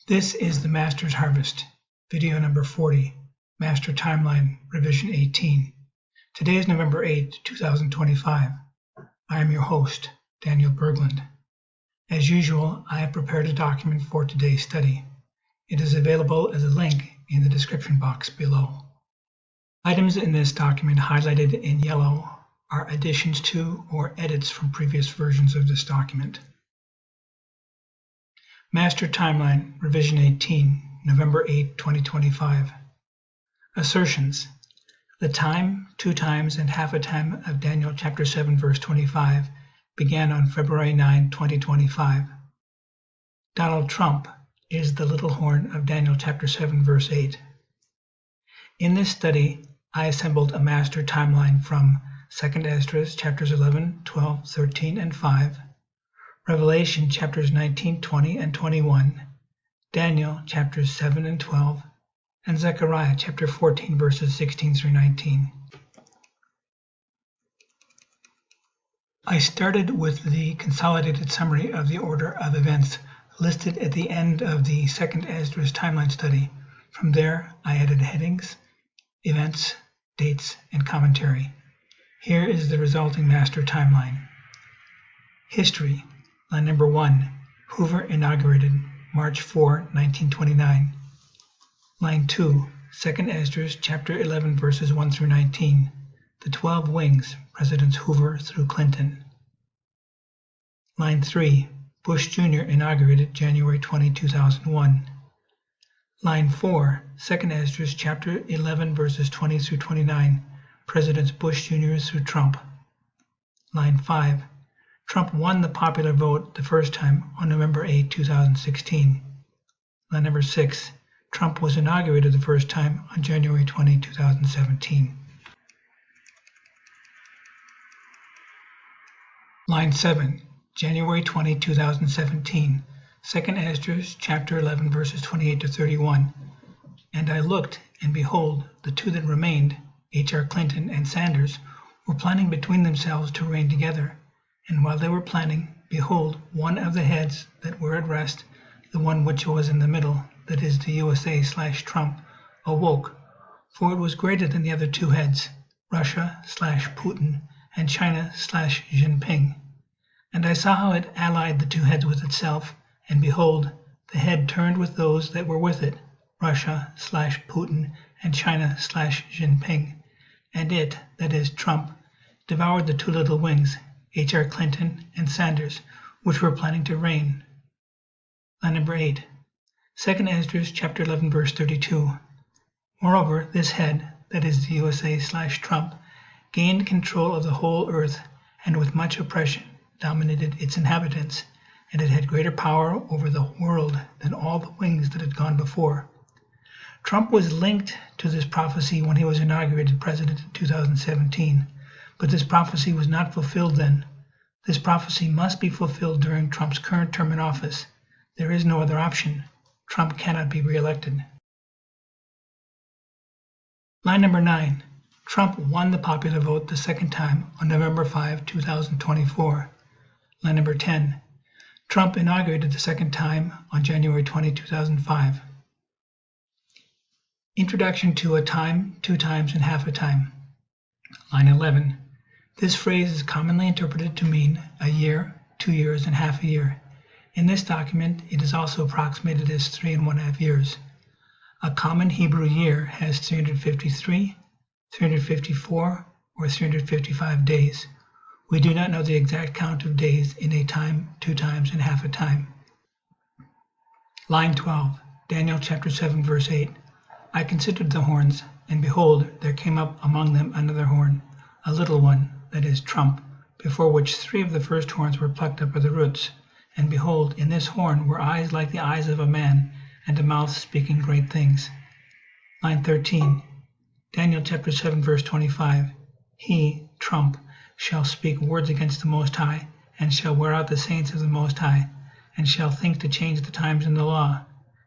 This is the Master's Harvest, video number 40, Master Timeline, Revision 18. Today is November 8, 2025. I am your host, Daniel Berglund. As usual, I have prepared a document for today's study. It is available as a link in the description box below. Items in this document highlighted in yellow are additions to or edits from previous versions of this document. Master Timeline, Revision 18, November 8, 2025. Assertions. The time, 2 times, and half a time of Daniel chapter 7, verse 25 began on February 9, 2025. Donald Trump is the little horn of Daniel chapter 7, verse 8. In this study, I assembled a master timeline from 2 Esdras chapters 11, 12, 13, and 5, Revelation chapters 19, 20, and 21, Daniel chapters 7 and 12, and Zechariah chapter 14, verses 16 through 19. I started with the consolidated summary of the order of events listed at the end of the 2nd Esdras timeline study. From there, I added headings, events, dates, and commentary. Here is the resulting master timeline. History. Line number 1, Hoover inaugurated, March 4, 1929. Line 2, 2nd Esdras, chapter 11, verses 1 through 19. The 12 wings, Presidents Hoover through Clinton. Line 3, Bush Jr. inaugurated, January 20, 2001. Line 4, 2nd Esdras, chapter 11, verses 20 through 29. Presidents Bush Jr. through Trump. Line 5, Trump won the popular vote the first time on November 8, 2016. Line number 6, Trump was inaugurated the first time on January 20, 2017. Line 7, January 20, 2017, 2nd Esdras, chapter 11, verses 28 to 31. And I looked, and behold, the two that remained, H.R. Clinton and Sanders, were planning between themselves to reign together. And while they were planning, behold, one of the heads that were at rest, the one which was in the middle, that is the USA/Trump, awoke, for it was greater than the other two heads, Russia/Putin and China/Xi Jinping. And I saw how it allied the two heads with itself, and behold, the head turned with those that were with it, Russia/Putin and China/Xi Jinping. And it, that is Trump, devoured the two little wings, H.R. Clinton and Sanders, which were planning to reign. Line number 8, 2nd Esdras, chapter 11, verse 32. Moreover, this head, that is the USA/Trump, gained control of the whole earth, and with much oppression dominated its inhabitants, and it had greater power over the world than all the wings that had gone before. Trump was linked to this prophecy when he was inaugurated president in 2017. But this prophecy was not fulfilled then. This prophecy must be fulfilled during Trump's current term in office. There is no other option. Trump cannot be reelected. Line number 9. Trump won the popular vote the second time on November 5, 2024. Line number 10. Trump inaugurated the second time on January 20, 2005. Introduction to a time, 2 times, and half a time. Line 11. This phrase is commonly interpreted to mean a year, 2 years, and half a year. In this document, it is also approximated as 3 1/2 years. A common Hebrew year has 353, 354, or 355 days. We do not know the exact count of days in a time, 2 times, and half a time. Line 12, Daniel chapter 7, verse 8. I considered the horns, and behold, there came up among them another horn, a little one, that is Trump, before which 3 of the first horns were plucked up by the roots. And behold, in this horn were eyes like the eyes of a man, and a mouth speaking great things. Line 13, Daniel chapter 7, verse 25. He, Trump, shall speak words against the Most High, and shall wear out the saints of the Most High, and shall think to change the times in the law,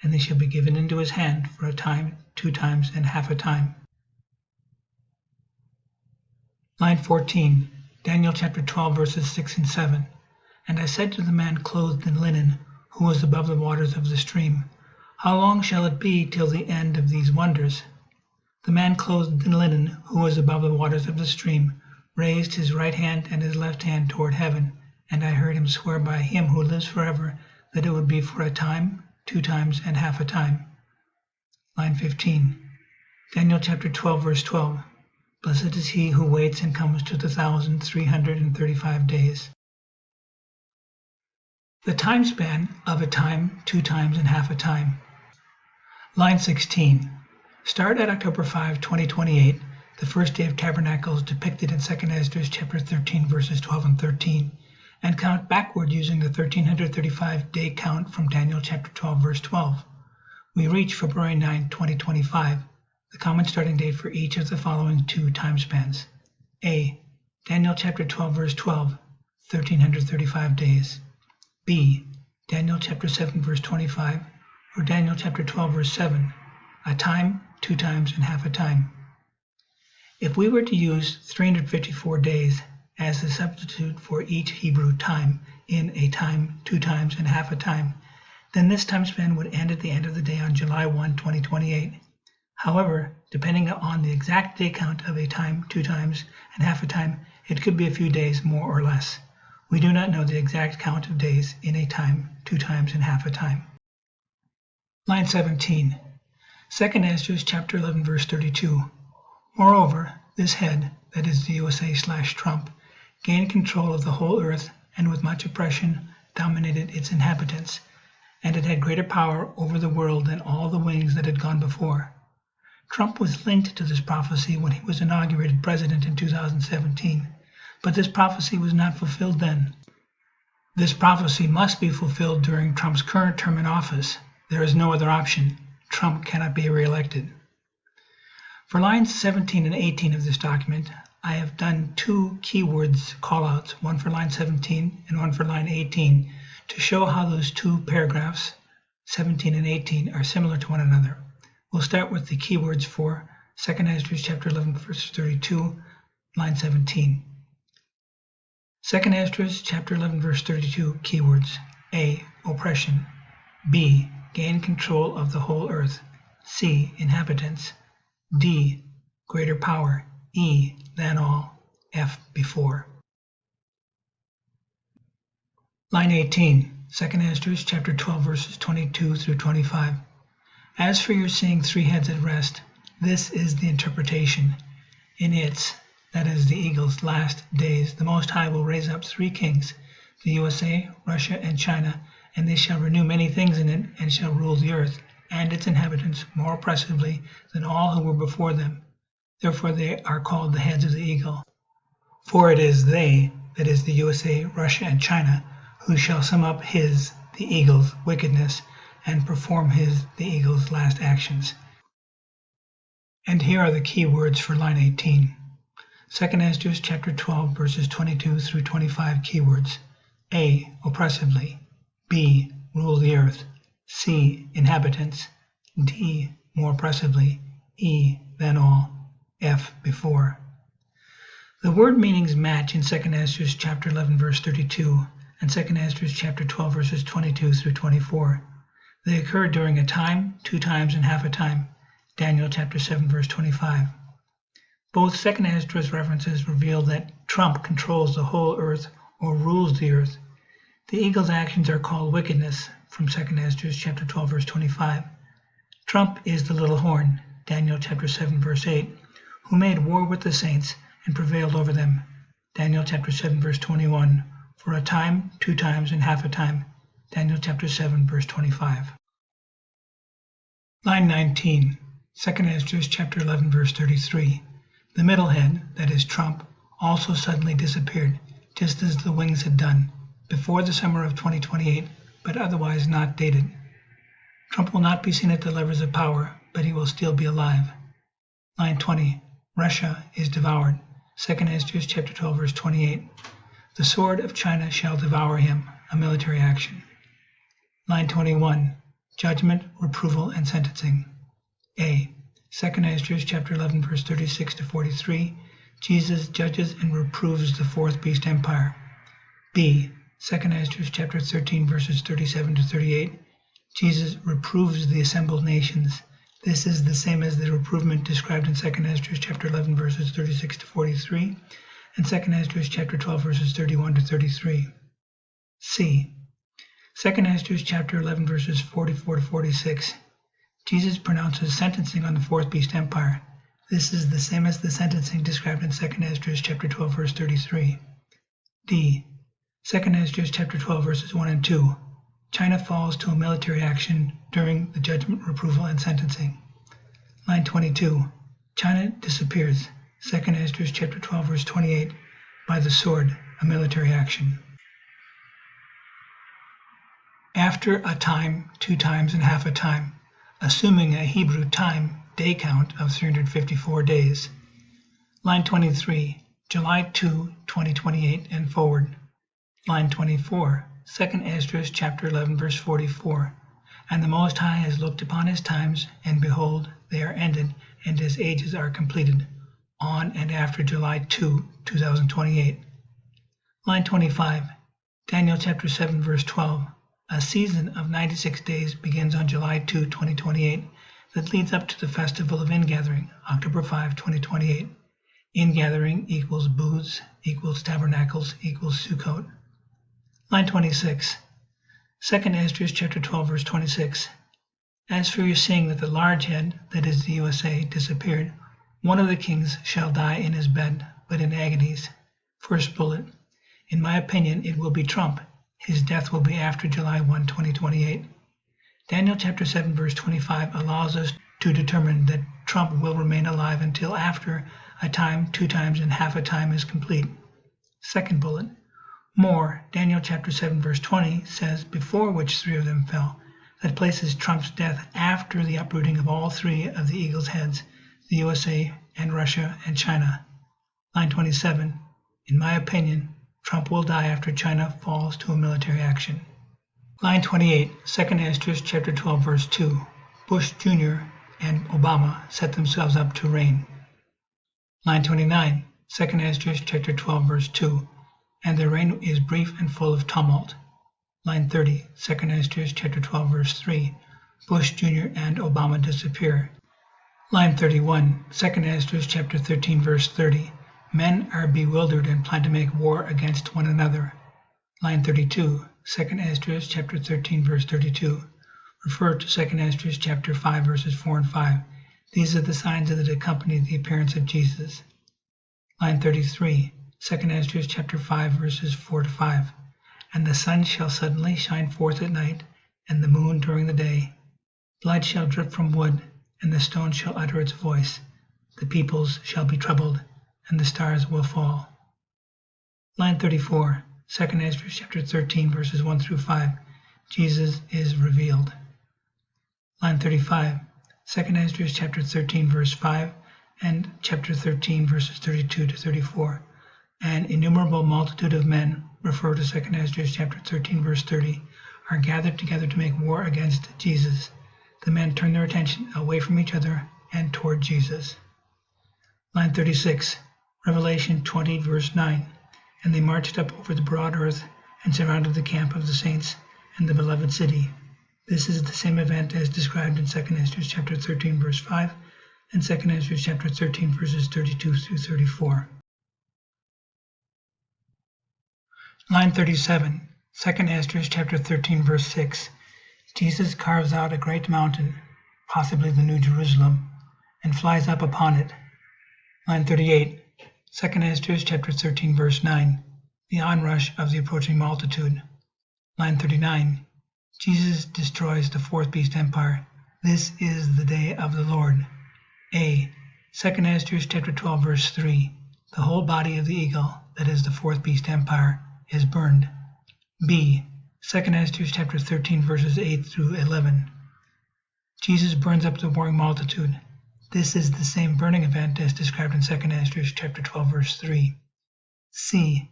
and they shall be given into his hand for a time, 2 times, and half a time. Line 14, Daniel chapter 12, verses 6 and 7. And I said to the man clothed in linen, who was above the waters of the stream, How long shall it be till the end of these wonders? The man clothed in linen, who was above the waters of the stream, raised his right hand and his left hand toward heaven, and I heard him swear by him who lives forever that it would be for a time, 2 times, and half a time. Line 15. Daniel chapter 12, verse 12. Blessed is he who waits and comes to the 1,335 days. The time span of a time, 2 times, and half a time. Line 16. Start at October 5, 2028, the first day of tabernacles depicted in 2 Esdras chapter 13, verses 12 and 13, and count backward using the 1335-day count from Daniel chapter 12, verse 12. We reach February 9, 2025, the common starting date for each of the following 2 time spans. A. Daniel chapter 12, verse 12, 1335 days. B. Daniel chapter 7, verse 25, or Daniel chapter 12, verse 7, a time, 2 times, and half a time. If we were to use 354 days as the substitute for each Hebrew time in a time, 2 times, and half a time, then this time span would end at the end of the day on July 1, 2028. However, depending on the exact day count of a time, 2 times, and half a time, it could be a few days more or less. We do not know the exact count of days in a time, 2 times, and half a time. Line 17. 2 Esdras chapter 11, verse 32. Moreover, this head, that is the USA/Trump, gained control of the whole earth and with much oppression dominated its inhabitants, and it had greater power over the world than all the wings that had gone before. Trump was linked to this prophecy when he was inaugurated president in 2017, but this prophecy was not fulfilled then. This prophecy must be fulfilled during Trump's current term in office. There is no other option. Trump cannot be reelected. For lines 17 and 18 of this document, I have done 2 keywords callouts, one for line 17 and one for line 18, to show how those 2 paragraphs, 17 and 18, are similar to one another. We'll start with the keywords for 2 Esdras chapter 11, verse 32, line 17. 2 Esdras chapter 11, verse 32, keywords: A. Oppression. B. Gain control of the whole earth. C. Inhabitants. D. Greater power. E. Than all. F. Before. Line 18, 2 Esdras chapter 12, verses 22 through 25. As for your seeing 3 heads at rest, this is the interpretation. In its, that is the eagle's, last days, the Most High will raise up 3 kings, the USA, Russia, and China, and they shall renew many things in it, and shall rule the earth and its inhabitants more oppressively than all who were before them. Therefore they are called the heads of the eagle. For it is they, that is the USA, Russia, and China, who shall sum up his, the eagle's, wickedness, and perform his, the eagle's, last actions. And here are the key words for line 18. 2 Esdras chapter 12, verses 22 through 25 keywords. A. Oppressively. B. Rule the earth. C. Inhabitants. D. More oppressively. E. Than all. F. Before. The word meanings match in 2 Esdras chapter 11, verse 32, and 2 Esdras chapter 12, verses 22 through 24. They occur during a time, 2 times, and half a time. Daniel chapter 7, verse 25. Both 2 Esdras references reveal that Trump controls the whole earth or rules the earth. The eagle's actions are called wickedness from 2 Esdras chapter 12, verse 25. Trump is the little horn, Daniel chapter 7, verse 8, who made war with the saints and prevailed over them, Daniel chapter 7, verse 21, for a time, 2 times, and half a time, Daniel chapter 7, verse 25. Line 19, 2 Esdras chapter 11, verse 33. The middle head, that is Trump, also suddenly disappeared, just as the wings had done, before the summer of 2028, but otherwise not dated. Trump will not be seen at the levers of power, but he will still be alive. Line 20. Russia is devoured. 2 Esdras chapter 12, verse 28. The sword of China shall devour him, a military action. Line 21. Judgment, reproval, and sentencing. A. 2 Esdras chapter 11, verse 36 to 43. Jesus judges and reproves the 4th beast empire. B. 2 Esdras chapter 13, verses 37 to 38. Jesus reproves the assembled nations. This is the same as the reprovement described in 2 Esdras chapter 11 verses 36 to 43 and 2 Esdras chapter 12 verses 31 to 33. C. 2 Esdras chapter 11 verses 44 to 46. Jesus pronounces sentencing on the fourth beast empire. This is the same as the sentencing described in 2 Esdras chapter 12 verse 33. D. 2 Esdras chapter 12 verses 1 and 2. China falls to a military action during the judgment, reproval, and sentencing. Line 22. China disappears. 2 Esdras chapter 12 verse 28. By the sword, a military action. After a time, 2 times, and half a time, assuming a Hebrew time day count of 354 days. Line 23. July 2, 2028 and forward. Line 24. 2 Esdras chapter 11 verse 44. And the Most High has looked upon his times, and behold, they are ended, and his ages are completed, on and after July 2, 2028. Line 25. Daniel chapter 7 verse 12. A season of 96 days begins on July 2, 2028, that leads up to the festival of ingathering, October 5, 2028. Ingathering equals booths, equals tabernacles, equals Sukkot. Line 26. 2 Esdras chapter 12 verse 26. As for your saying that the large head, that is the USA, disappeared, one of the kings shall die in his bed, but in agonies. First bullet. In my opinion, it will be Trump. His death will be after July 1, 2028. Daniel chapter 7 verse 25 allows us to determine that Trump will remain alive until after a time, 2 times, and half a time is complete. Second bullet. More, Daniel chapter 7 verse 20 says, before which 3 of them fell, that places Trump's death after the uprooting of all 3 of the eagle's heads, the USA and Russia and China. Line 27. In my opinion, Trump will die after China falls to a military action. Line 28. 2 Esdras chapter 12 verse 2. Bush Jr. and Obama set themselves up to reign. Line 29. 2 Esdras chapter 12 verse 2. And their reign is brief and full of tumult. Line 30, 2 Esdras chapter 12 verse 3. Bush Jr. and Obama disappear. Line 31, 2 Esdras chapter 13 verse 30. Men are bewildered and plan to make war against one another. Line 32, 2 Esdras chapter 13 verse 32. Refer to 2 Esdras chapter 5 verses 4 and 5. These are the signs that accompany the appearance of Jesus. Line 33. 2 Esdras chapter 5 verses 4 to 5. And the sun shall suddenly shine forth at night, and the moon during the day. Blood shall drip from wood, and the stone shall utter its voice. The peoples shall be troubled, and the stars will fall. Line 34. 2 Esdras chapter 13 verses 1 through 5. Jesus is revealed. Line 35. 2 Esdras chapter 13 verse 5 and chapter 13 verses 32 to 34. An innumerable multitude of men, refer to 2 Esdras chapter 13 verse 30, are gathered together to make war against Jesus. The men turn their attention away from each other and toward Jesus. Line 36, Revelation 20 verse 9. And they marched up over the broad earth and surrounded the camp of the saints and the beloved city. This is the same event as described in 2 Esdras chapter 13 verse 5 and 2 Esdras chapter 13 verses 32 through 34. Line 37, 2 Esdras chapter 13 verse 6. Jesus carves out a great mountain, possibly the New Jerusalem, and flies up upon it. Line 38, 2 Esdras chapter 13 verse 9. The onrush of the approaching multitude. Line 39, Jesus destroys the fourth beast empire. This is the day of the Lord. A. 2 Esdras chapter 12 verse 3. The whole body of the eagle, that is the fourth beast empire, is burned. B. 2 Esdras chapter 13 verses 8 through 11. Jesus burns up the warring multitude. This is the same burning event as described in 2 Esdras chapter 12 verse 3. C.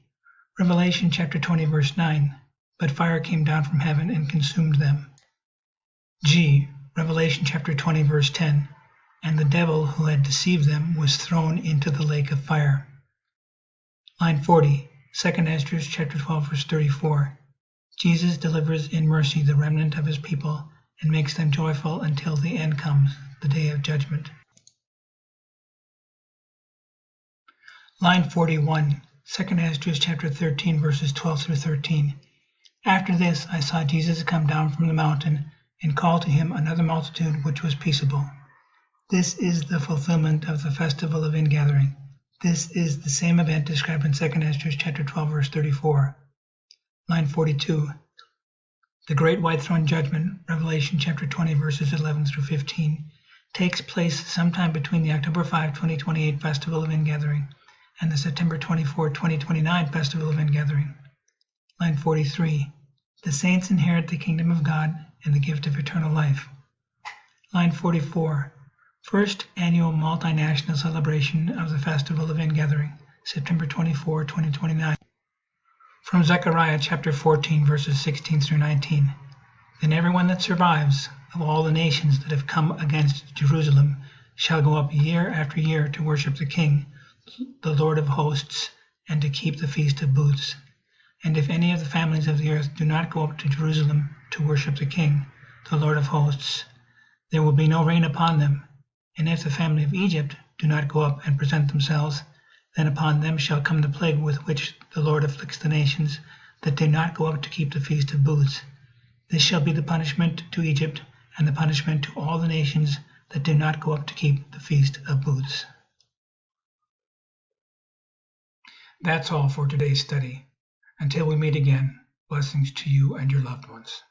Revelation chapter 20 verse 9. But fire came down from heaven and consumed them. G. Revelation chapter 20 verse 10. And the devil who had deceived them was thrown into the lake of fire. Line 40. 2 Esdras chapter 12 verse 34. Jesus delivers in mercy the remnant of his people and makes them joyful until the end comes, the day of judgment. Line 41, 2 Esdras chapter 13, verses 12 through 13. After this I saw Jesus come down from the mountain and call to him another multitude which was peaceable. This is the fulfillment of the festival of ingathering. This is the same event described in 2 Esdras chapter 12, verse 34. Line 42. The Great White Throne Judgment, Revelation chapter 20, verses 11 through 15, takes place sometime between the October 5, 2028 Festival of Ingathering and the September 24, 2029 Festival of Ingathering. Line 43. The saints inherit the kingdom of God and the gift of eternal life. Line 44. First annual multinational celebration of the Festival of Ingathering, September 24, 2029. From Zechariah chapter 14, verses 16 through 19. Then everyone that survives of all the nations that have come against Jerusalem shall go up year after year to worship the King, the Lord of hosts, and to keep the Feast of Booths. And if any of the families of the earth do not go up to Jerusalem to worship the King, the Lord of hosts, there will be no rain upon them. And if the family of Egypt do not go up and present themselves, then upon them shall come the plague with which the Lord afflicts the nations that do not go up to keep the Feast of Booths. This shall be the punishment to Egypt and the punishment to all the nations that do not go up to keep the Feast of Booths. That's all for today's study. Until we meet again, blessings to you and your loved ones.